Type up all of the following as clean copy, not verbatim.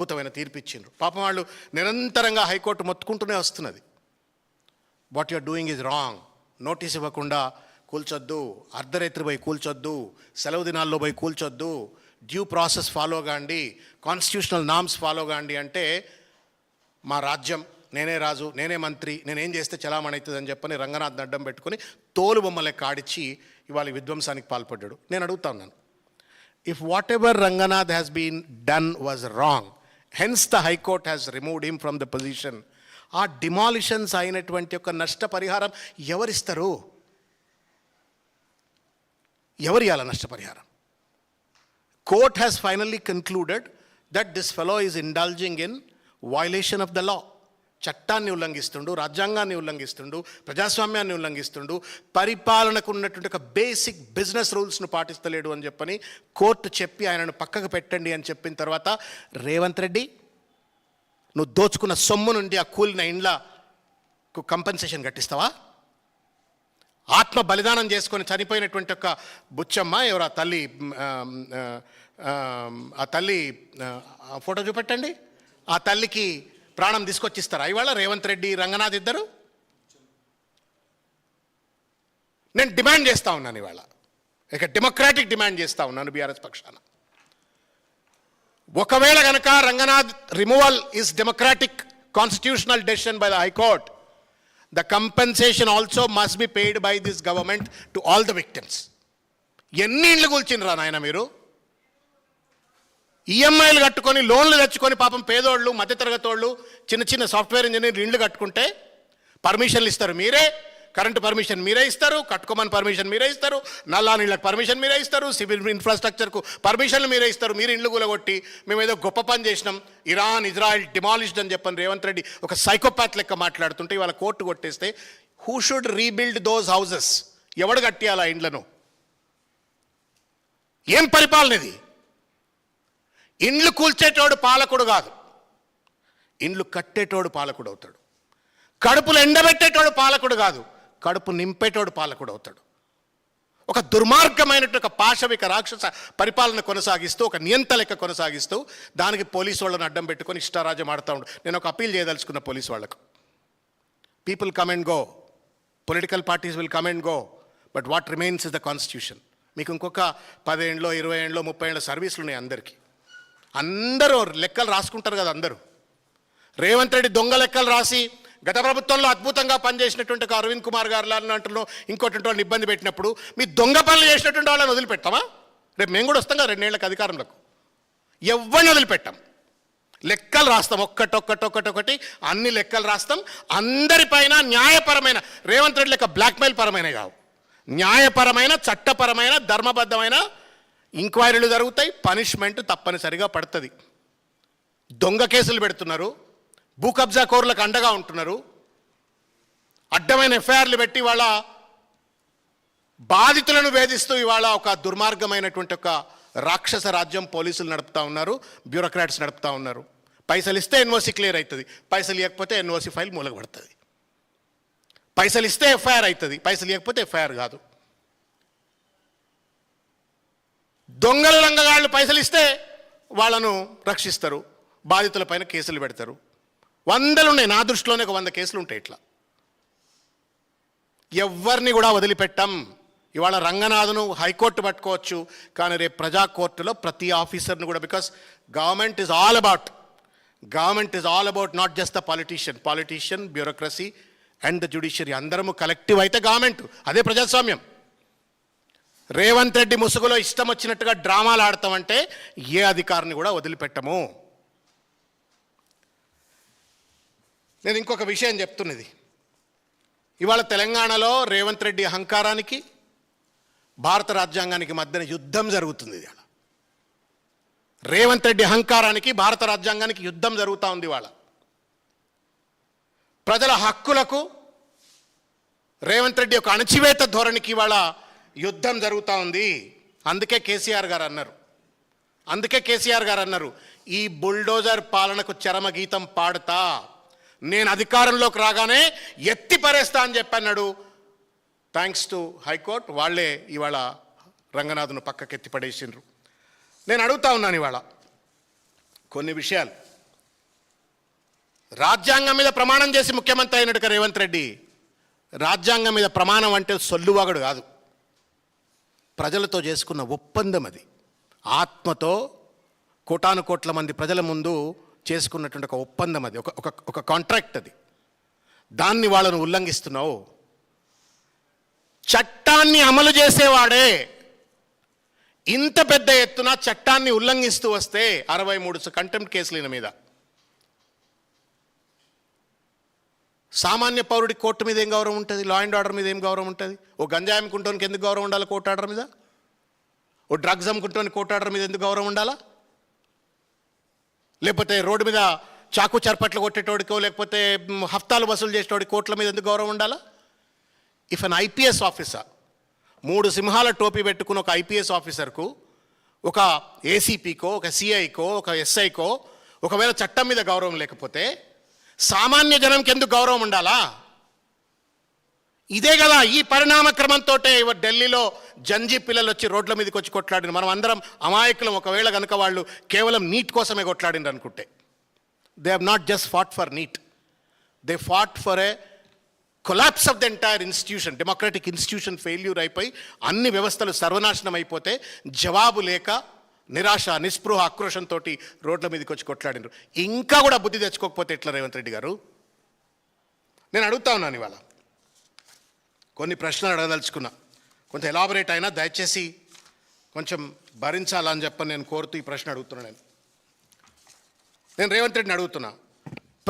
అద్భుతమైన తీర్పు ఇచ్చిండ్రు. పాపం వాళ్ళు నిరంతరంగా హైకోర్టు మొత్తుకుంటూనే వస్తున్నది. What you are doing is wrong. Notice ఇవ్వకుండా కూల్చొద్దు, అర్ధరాత్రి పోయి కూల్చొద్దు, సెలవు దినాల్లో పోయి కూల్చొద్దు, డ్యూ ప్రాసెస్ ఫాలో కాండి, కాన్స్టిట్యూషనల్ నామ్స్ ఫాలో కాండి అంటే మా రాజ్యం, నేనే రాజు, నేనే మంత్రి, నేనేం చేస్తే చలామణి అవుతుందని చెప్పని రంగనాథ్ అడ్డం పెట్టుకుని తోలు బొమ్మలే కాడిచ్చి ఇవాళ విధ్వంసానికి పాల్పడ్డాడు. నేను అడుగుతా ఉన్నాను, if whatever Ranganath has been done was wrong, hence the high court has removed him from the position, ఆ డిమాలిషన్స్ అయినటువంటి యొక్క నష్టపరిహారం ఎవరిస్తారు? ఎవరు ఇవ్వాలి నష్టపరిహారం? Court has finally concluded that this fellow is indulging in violation of the law. చట్టాన్ని ఉల్లంఘిస్తుండు, రాజ్యాంగాన్ని ఉల్లంఘిస్తుండు, ప్రజాస్వామ్యాన్ని ఉల్లంఘిస్తుండు, పరిపాలనకు ఉన్నటువంటి ఒక బేసిక్ బిజినెస్ రూల్స్ను పాటిస్తలేడు అని చెప్పని కోర్టు చెప్పి ఆయనను పక్కకు పెట్టండి అని చెప్పిన తర్వాత, రేవంత్ రెడ్డి నువ్వు దోచుకున్న సొమ్ము నుండి ఆ కూలిన ఇండ్లకు కంపెన్సేషన్ కట్టిస్తావా? ఆత్మ బలిదానం చేసుకొని చనిపోయినటువంటి ఒక బుచ్చమ్మ, ఎవరు ఆ తల్లి, ఆ తల్లి ఫోటో చూపెట్టండి, ఆ తల్లికి ప్రాణం తీసుకొచ్చిస్తారా ఇవాళ రేవంత్ రెడ్డి, రంగనాథ్ ఇద్దరు? నేను డిమాండ్ చేస్తూ ఉన్నాను ఇవాళ, ఇక డెమోక్రాటిక్ డిమాండ్ చేస్తూ ఉన్నాను బీఆర్ఎస్ పక్షాన. ఒకవేళ కనుక Ranganath removal is democratic constitutional decision by the high court, the compensation also must be paid by this government to all the victims. ఎన్ని ఇండ్లు కూల్చిండ్రా నాయన మీరు? ఈఎంఐలు కట్టుకొని, లోన్లు తెచ్చుకొని, పాపం పేదోళ్ళు, మధ్యతరగతి వాళ్ళు, చిన్న చిన్న సాఫ్ట్వేర్ ఇంజనీర్లు ఇండ్లు కట్టుకుంటే పర్మిషన్లు ఇస్తారు మీరే, కరెంటు పర్మిషన్ మీరే ఇస్తారు, కట్టుకోమని పర్మిషన్ మీరే ఇస్తారు, నల్లా నీళ్ళకి పర్మిషన్ మీరే ఇస్తారు, సివిల్ ఇన్ఫ్రాస్ట్రక్చర్కు పర్మిషన్లు మీరే ఇస్తారు. మీరు ఇండ్లు కూలగొట్టి మేము ఏదో గొప్ప పని చేసినాం, ఇరాన్ ఇజ్రాయిల్ డిమాలిష్డ్ అని చెప్పని రేవంత్ రెడ్డి ఒక సైకోపాత్ లెక్క మాట్లాడుతుంటే ఇవాళ కోర్టు కొట్టేస్తే, who should rebuild those houses? ఎవడు కట్టియాలా ఇండ్లను? ఏం పరిపాలన ఇది? ఇండ్లు కూల్చేటోడు పాలకుడు కాదు, ఇండ్లు కట్టేటోడు పాలకుడు అవుతాడు. కడుపులు ఎండబెట్టేటోడు పాలకుడు కాదు, కడుపు నింపేటోడు పాలకుడు అవుతాడు. ఒక దుర్మార్గమైనట్టు ఒక పాశవిక రాక్షస పరిపాలన కొనసాగిస్తూ, ఒక నియంత లెక్క కొనసాగిస్తూ, దానికి పోలీసు వాళ్ళని అడ్డం పెట్టుకొని ఇష్టారాజ్యం ఆడుతూ ఉండు. నేను ఒక అప్పీల్ చేయదలుచుకున్న పోలీసు వాళ్ళకు, people come and go, political parties will come and go, but what remains is the constitution. మీకు ఇంకొక 10 ఏండ్లో 20 ఏండ్లో 30 ఏండ్ల సర్వీసులు ఉన్నాయి అందరికీ. అందరూ లెక్కలు రాసుకుంటారు కదా అందరూ. రేవంత్ రెడ్డి దొంగ లెక్కలు రాసి గత ప్రభుత్వంలో అద్భుతంగా పనిచేసినటువంటి అరవింద్ కుమార్ గారు లాంటిలో ఇంకోటి వాళ్ళని ఇబ్బంది పెట్టినప్పుడు మీ దొంగ పనులు చేసినటువంటి వాళ్ళని వదిలిపెట్టామా? రేపు మేము కూడా వస్తాం కదా 2 ఏళ్లకు అధికారంలోకి. ఎవరిని వదిలిపెట్టాం? లెక్కలు రాస్తాం, ఒక్కటొక్కటి అన్ని లెక్కలు రాస్తాం. అందరిపైన న్యాయపరమైన, రేవంత్ రెడ్డి లెక్క బ్లాక్మెయిల్ పరమైన కావు, న్యాయపరమైన, చట్టపరమైన, ధర్మబద్ధమైన ఇంక్వైరీలు జరుగుతాయి, పనిష్మెంట్ తప్పనిసరిగా పడుతుంది. దొంగ కేసులు పెడుతున్నారు, భూ కబ్జా కోర్లకు అండగా ఉంటున్నారు, అడ్డమైన ఎఫ్ఐఆర్లు పెట్టి ఇవాళ బాధితులను వేధిస్తూ ఇవాళ ఒక దుర్మార్గమైనటువంటి ఒక రాక్షస రాజ్యం పోలీసులు నడుపుతూ ఉన్నారు, బ్యూరోక్రాట్స్ నడుపుతూ ఉన్నారు. పైసలు ఇస్తే ఎన్ఓసి క్లియర్ అవుతుంది, పైసలు ఇవ్వకపోతే ఎన్ఓసి ఫైల్ మూలగబడుతుంది. పైసలు ఇస్తే ఎఫ్ఐఆర్ అవుతుంది, పైసలు ఇవ్వకపోతే ఎఫ్ఐఆర్ కాదు. దొంగల లంగగాళ్ళు పైసలు ఇస్తే వాళ్ళను రక్షిస్తారు, బాధితులపైన కేసులు పెడతారు. 100 ఉన్నాయి, నా దృష్టిలోనే ఒక 100 కేసులు ఉంటాయి ఇట్లా. ఎవరిని కూడా వదిలిపెట్టాం. ఇవాళ రంగనాథ్ను హైకోర్టు పట్టుకోవచ్చు, కానీ రేపు ప్రజా కోర్టులో ప్రతి ఆఫీసర్ను కూడా, because government is all about not just the politician, bureaucracy and the judiciary. అందరము కలెక్టివ్ అయితే గవర్నమెంట్, అదే ప్రజాస్వామ్యం. రేవంత్ రెడ్డి ముసుగులో ఇష్టం వచ్చినట్టుగా డ్రామాలు ఆడతామంటే ఏ అధికారిని కూడా వదిలిపెట్టము. నేను ఇంకొక విషయం చెప్తున్నది, ఇవాళ తెలంగాణలో రేవంత్ రెడ్డి అహంకారానికి, భారత రాజ్యాంగానికి మధ్యన యుద్ధం జరుగుతుంది. ఇవాళ రేవంత్ రెడ్డి అహంకారానికి, భారత రాజ్యాంగానికి యుద్ధం జరుగుతూ ఉంది. ఇవాళ ప్రజల హక్కులకు రేవంత్ రెడ్డి యొక్క అణచివేత ధోరణికి ఇవాళ యుద్ధం జరుగుతూ ఉంది. అందుకే కేసీఆర్ గారు అన్నారు, ఈ బుల్డోజర్ పాలనకు చరమగీతం పాడుతా, నేను అధికారంలోకి రాగానే ఎత్తి పరేస్తా అని చెప్పన్నాడు. థ్యాంక్స్ టు హైకోర్ట్, వాళ్ళే ఇవాళ రంగనాథ్ను పక్కకెత్తి పడేసిండ్రు. నేను అడుగుతా ఉన్నాను ఇవాళ కొన్ని విషయాలు. రాజ్యాంగం మీద ప్రమాణం చేసి ముఖ్యమంత్రి అయినట్టు రేవంత్ రెడ్డి. రాజ్యాంగం మీద ప్రమాణం అంటే సొల్లువాగడు కాదు, ప్రజలతో చేసుకున్న ఒప్పందం అది. ఆత్మతో కోటాను కోట్ల మంది ప్రజల ముందు చేసుకున్నటువంటి ఒక ఒప్పందం అది, ఒక కాంట్రాక్ట్ అది. దాన్ని వాళ్ళను ఉల్లంఘిస్తున్నావు. చట్టాన్ని అమలు చేసేవాడే ఇంత పెద్ద ఎత్తున చట్టాన్ని ఉల్లంఘిస్తూ వస్తే 63 కంటెంప్ట్ కేసులు ఈయన మీద. సామాన్య పౌరుడి కోర్టు మీద ఏం గౌరవం ఉంటుంది? లా అండ్ ఆర్డర్ మీద ఏం గౌరవం ఉంటుంది? ఓ గంజాయి అమ్ముకుంటానికి ఎందుకు గౌరవం ఉండాలి కోర్టు ఆర్డర్ మీద? ఓ డ్రగ్స్ అమ్ముకుంటానికి కోర్టు ఆర్డర్ మీద ఎందుకు గౌరవం ఉండాలా? లేకపోతే రోడ్డు మీద చాకు చర్పట్లు కొట్టేటోడికో లేకపోతే హఫ్తాలు వసూలు చేసేటోడి కోర్టుల మీద ఎందుకు గౌరవం ఉండాలా? ఇఫ్ అన్ ఐపీఎస్ ఆఫీసర్, 3 సింహాల టోపీ పెట్టుకున్న ఒక ఐపీఎస్ ఆఫీసర్కు, ఒక ఏసీపీకో, ఒక సిఐకో, ఒక ఎస్ఐకో ఒకవేళ చట్టం మీద గౌరవం లేకపోతే సామాన్య జనంకి ఎందుకు గౌరవం ఉండాలా? ఇదే కదా ఈ పరిణామ క్రమంతో ఢిల్లీలో జంజీ పిల్లలు వచ్చి రోడ్ల మీదకి వచ్చి కొట్లాడిన మనం అందరం అమాయకులం. ఒకవేళ కనుక వాళ్ళు కేవలం నీట్ కోసమే కొట్లాడినారు అనుకుంటే. They have not just fought for NEET, they fought for a collapse of the entire institution. Democratic institution failure అయిపోయి అన్ని వ్యవస్థలు సర్వనాశనం అయిపోతే జవాబు లేక నిరాశ, నిస్పృహ, ఆక్రోషంతో రోడ్ల మీదకి వచ్చి కొట్లాడినారు. ఇంకా కూడా బుద్ధి తెచ్చుకోకపోతే ఎట్లా రేవంత్ రెడ్డి గారు? నేను అడుగుతా ఉన్నాను ఇవాళ కొన్ని ప్రశ్నలు అడగదలుచుకున్నా. కొంచెం ఎలాబొరేట్ అయినా దయచేసి కొంచెం భరించాలని చెప్పని నేను కోరుతూ ఈ ప్రశ్న అడుగుతున్నా. నేను రేవంత్ రెడ్డిని అడుగుతున్నా,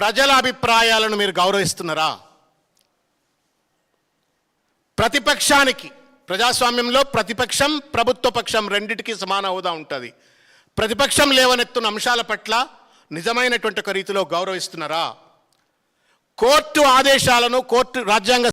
ప్రజల అభిప్రాయాలను మీరు గౌరవిస్తున్నారా? ప్రతిపక్షానికి, ప్రజాస్వామ్యంలో ప్రతిపక్షం ప్రభుత్వ పక్షం రెండిటికి సమాన హోదా ఉంటుంది. ప్రతిపక్షం లేవనెత్తున్న అంశాల పట్ల నిజమైనటువంటి ఒక రీతిలో గౌరవిస్తున్నారా? కోర్టు ఆదేశాలను, కోర్టు రాజ్యాంగ